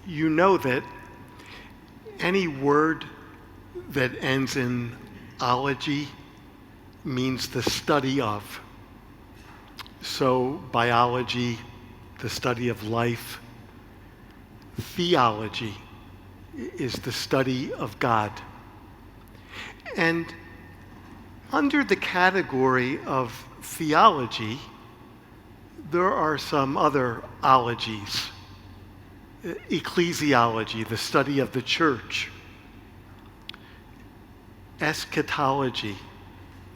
You know that any word that ends in ology means the study of. So biology, the study of life. Theology is the study of God. And under the category of theology, there are some other ologies. Ecclesiology, the study of the church. Eschatology,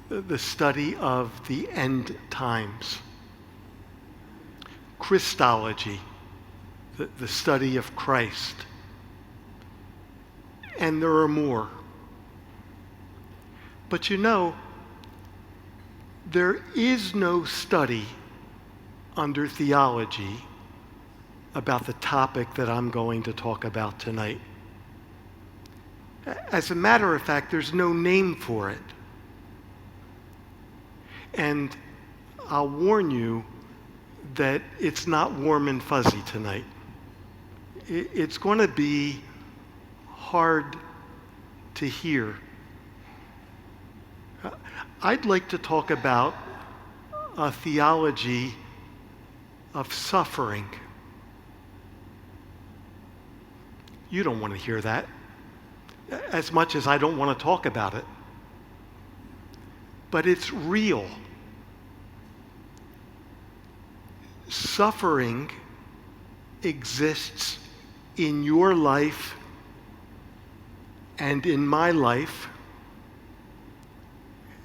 the study of the end times. Christology, the study of Christ. And there are more. But you know, there is no study under theology about the topic that I'm going to talk about tonight. As a matter of fact, there's no name for it. And I'll warn you that it's not warm and fuzzy tonight. It's going to be hard to hear. I'd like to talk about a theology of suffering. You don't want to hear that, as much as I don't want to talk about it. But it's real. Suffering exists in your life and in my life,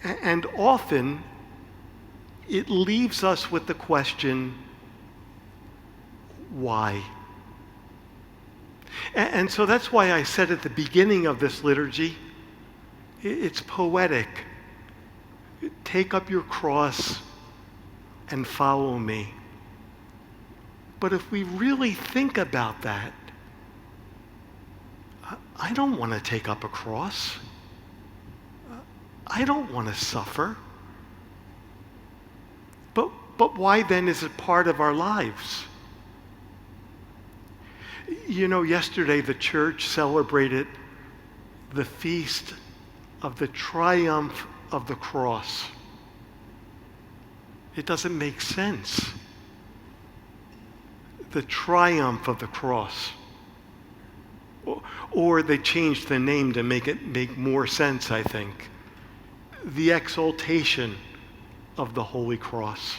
and often it leaves us with the question, why? And so that's why I said at the beginning of this liturgy, it's poetic. Take up your cross and follow me. But if we really think about that, I don't want to take up a cross. I don't want to suffer. But why then is it part of our lives? You know, yesterday the church celebrated the feast of the triumph of the cross. It doesn't make sense. The triumph of the cross. Or they changed the name to make it make more sense, I think. The exaltation of the Holy Cross.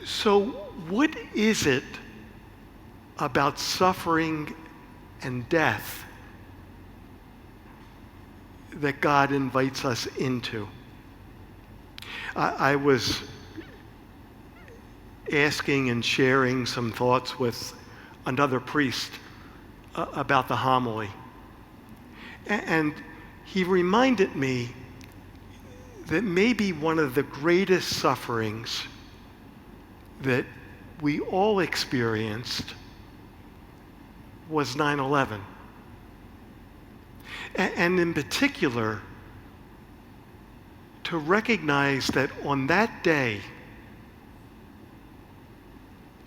So what is it about suffering and death that God invites us into? I was asking and sharing some thoughts with another priest about the homily. And he reminded me that maybe one of the greatest sufferings that we all experienced was 9/11. And in particular, to recognize that on that day,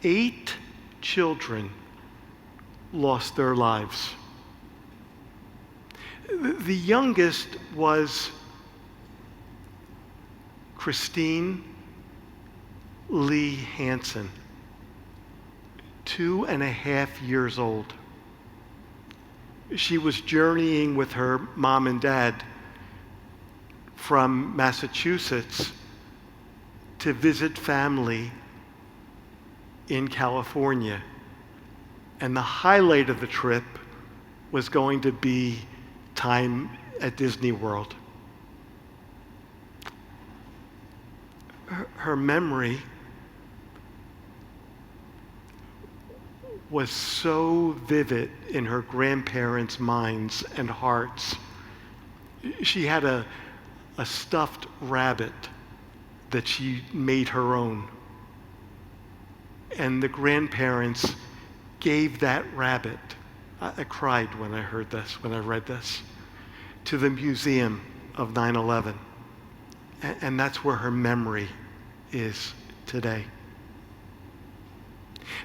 8 children lost their lives. The youngest was Christine Lee Hansen, 2.5 years old. She was journeying with her mom and dad from Massachusetts to visit family in California. And the highlight of the trip was going to be time at Disney World. Her memory was so vivid in her grandparents' minds and hearts. She had a stuffed rabbit that she made her own. And the grandparents gave that rabbit, I cried when I heard this, when I read this, to the museum of 9/11. And that's where her memory is today.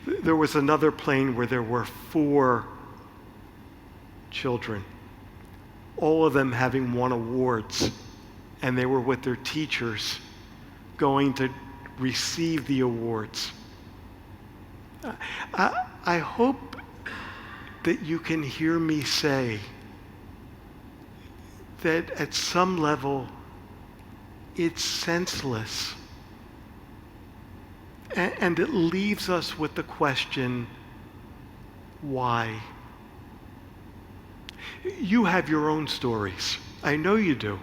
There was another plane where there were 4 children, all of them having won awards, and they were with their teachers going to receive the awards. I hope that you can hear me say that at some level it's senseless. And it leaves us with the question, why? You have your own stories. I know you do,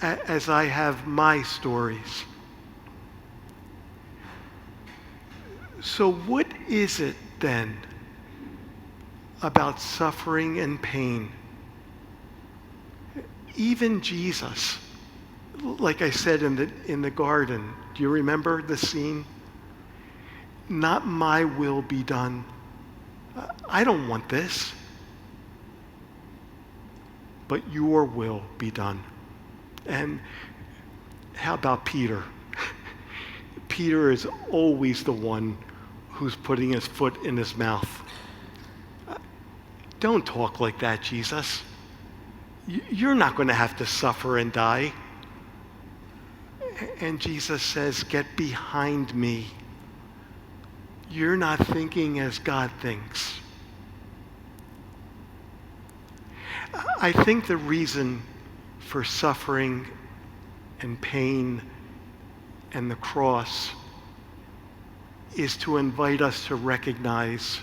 as I have my stories. So what is it then about suffering and pain? Even Jesus, like I said in the garden, do you remember the scene? Not my will be done. I don't want this, but your will be done. And how about Peter? Peter is always the one who's putting his foot in his mouth. Don't talk like that, Jesus. You're not going to have to suffer and die. And Jesus says, get behind me. You're not thinking as God thinks. I think the reason for suffering and pain and the cross is to invite us to recognize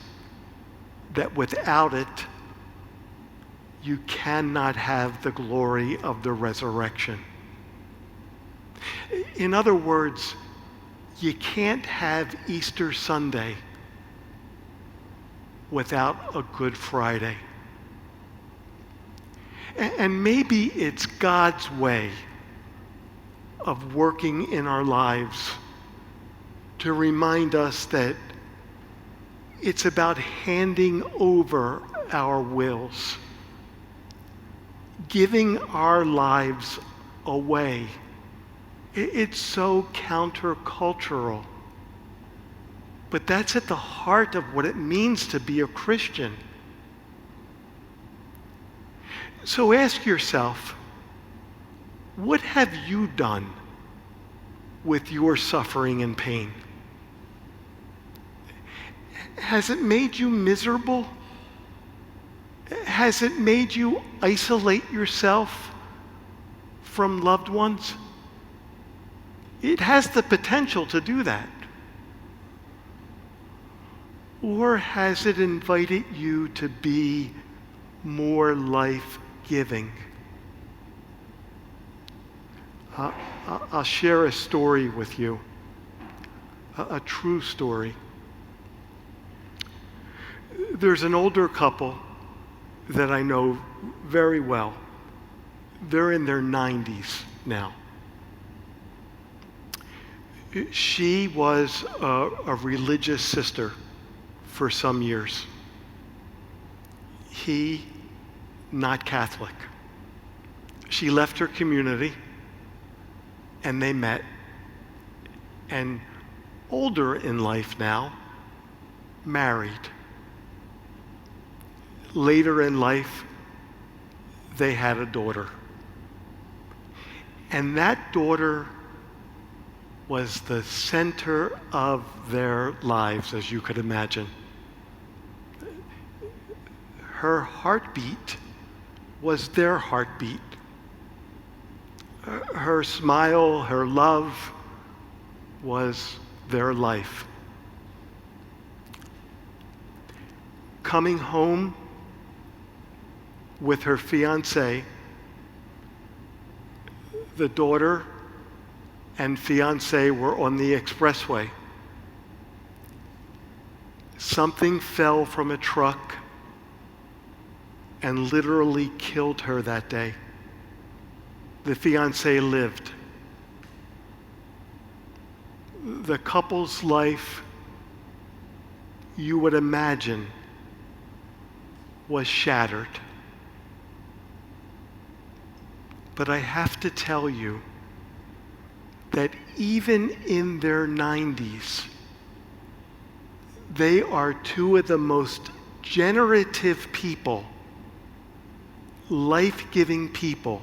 that without it, you cannot have the glory of the resurrection. In other words, you can't have Easter Sunday without a Good Friday. And maybe it's God's way of working in our lives to remind us that it's about handing over our wills, giving our lives away. It's so countercultural. But that's at the heart of what it means to be a Christian. So ask yourself, what have you done with your suffering and pain? Has it made you miserable? Has it made you isolate yourself from loved ones? It has the potential to do that. Or has it invited you to be more life-giving? I'll share a story with you, a true story. There's an older couple that I know very well. They're in their 90s now. She was a religious sister for some years. He, not Catholic. She left her community and they met. And older in life now, married. Later in life, they had a daughter. And that daughter was the center of their lives, as you could imagine. Her heartbeat was their heartbeat. Her smile, her love was their life. Coming home with her fiancé, the daughter and fiancé were on the expressway. Something fell from a truck and literally killed her that day. The fiancé lived. The couple's life, you would imagine, was shattered. But I have to tell you that even in their 90s, They are two of the most generative people, life-giving people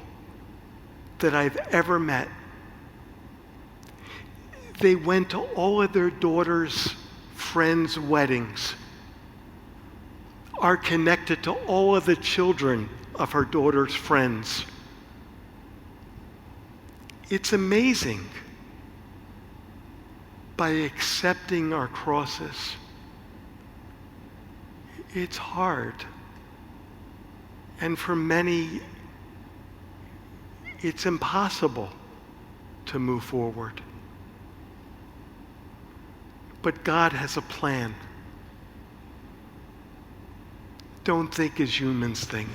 that I've ever met. They went to all of their daughters' friends' weddings, are connected to all of the children of her daughter's friends. It's amazing. By accepting our crosses, it's hard. And for many, it's impossible to move forward. But God has a plan. Don't think as humans think.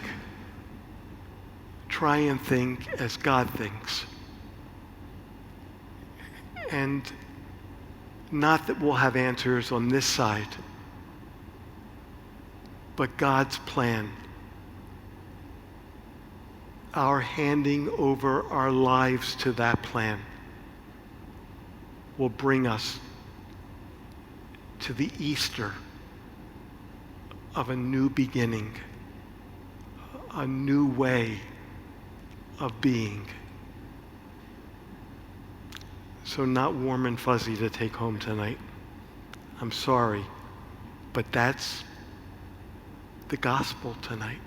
Try and think as God thinks. And not that we'll have answers on this side, but God's plan. Our handing over our lives to that plan will bring us to the Easter of a new beginning, a new way of being. So not warm and fuzzy to take home tonight. I'm sorry, but that's the gospel tonight.